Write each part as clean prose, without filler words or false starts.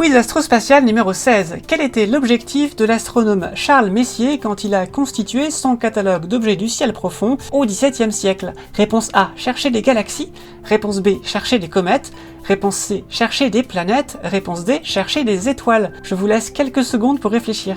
Quiz astrospatial numéro 16. Quel était l'objectif de l'astronome Charles Messier quand il a constitué son catalogue d'objets du ciel profond au XVIIe siècle? Réponse A, chercher des galaxies. Réponse B, chercher des comètes. Réponse C, chercher des planètes. Réponse D, chercher des étoiles. Je vous laisse quelques secondes pour réfléchir.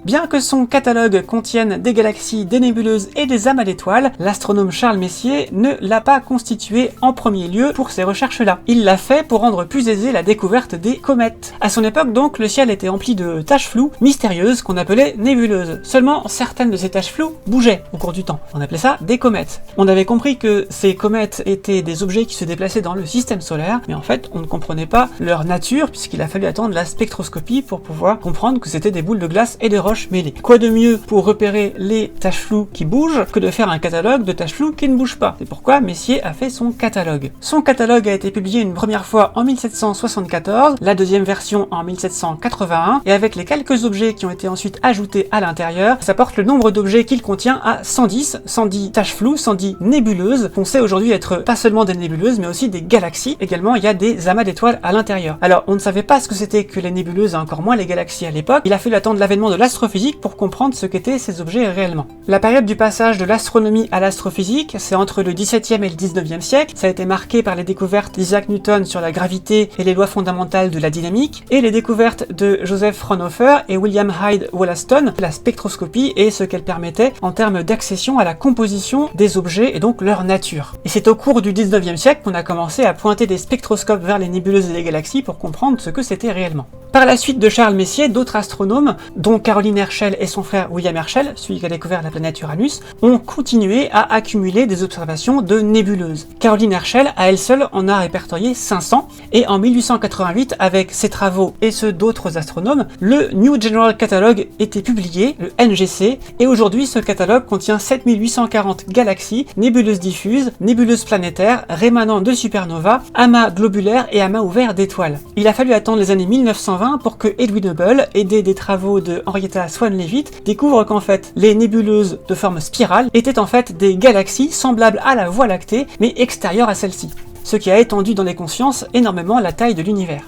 Bien que son catalogue contienne des galaxies, des nébuleuses et des amas d'étoiles, l'astronome Charles Messier ne l'a pas constitué en premier lieu pour ces recherches-là. Il l'a fait pour rendre plus aisée la découverte des comètes. À son époque donc, le ciel était empli de taches floues, mystérieuses, qu'on appelait nébuleuses. Seulement, certaines de ces taches floues bougeaient au cours du temps. On appelait ça des comètes. On avait compris que ces comètes étaient des objets qui se déplaçaient dans le système solaire, mais en fait, on ne comprenait pas leur nature, puisqu'il a fallu attendre la spectroscopie pour pouvoir comprendre que c'était des boules de glace et des roches mêlées. Quoi de mieux pour repérer les taches floues qui bougent que de faire un catalogue de taches floues qui ne bougent pas? C'est pourquoi Messier a fait son catalogue. Son catalogue a été publié une première fois en 1774, la deuxième version en 1781, et avec les quelques objets qui ont été ensuite ajoutés à l'intérieur, ça porte le nombre d'objets qu'il contient à 110, 110 taches floues, 110 nébuleuses, qu'on sait aujourd'hui être pas seulement des nébuleuses, mais aussi des galaxies. Également, il y a des amas d'étoiles à l'intérieur. Alors, on ne savait pas ce que c'était que les nébuleuses, et encore moins les galaxies à l'époque. Il a fallu attendre l'avènement de l'astrophysique pour comprendre ce qu'étaient ces objets réellement. La période du passage de l'astronomie à l'astrophysique, c'est entre le XVIIe et le XIXe siècle. Ça a été marqué par les découvertes d'Isaac Newton sur la gravité et les lois fondamentales de la dynamique, et les découvertes de Joseph Fraunhofer et William Hyde Wollaston, la spectroscopie et ce qu'elle permettait en termes d'accession à la composition des objets et donc leur nature. Et c'est au cours du XIXe siècle qu'on a commencé à pointer des spectroscopes vers les nébuleuses et les galaxies pour comprendre ce que c'était réellement. Par la suite de Charles Messier, d'autres astronomes, dont Caroline Herschel et son frère William Herschel, celui qui a découvert la planète Uranus, ont continué à accumuler des observations de nébuleuses. Caroline Herschel, à elle seule, en a répertorié 500, et en 1888, avec ses travaux et ceux d'autres astronomes, le New General Catalogue était publié, le NGC, et aujourd'hui ce catalogue contient 7840 galaxies, nébuleuses diffuses, nébuleuses planétaires, rémanents de supernovas, amas globulaires et amas ouverts d'étoiles. Il a fallu attendre les années 1920 pour que Edwin Hubble, aidé des travaux de Henrietta Swan-Leavitt, découvre qu'en fait les nébuleuses de forme spirale étaient en fait des galaxies semblables à la Voie lactée mais extérieures à celle-ci, ce qui a étendu dans les consciences énormément la taille de l'univers.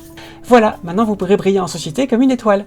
Voilà, maintenant vous pourrez briller en société comme une étoile.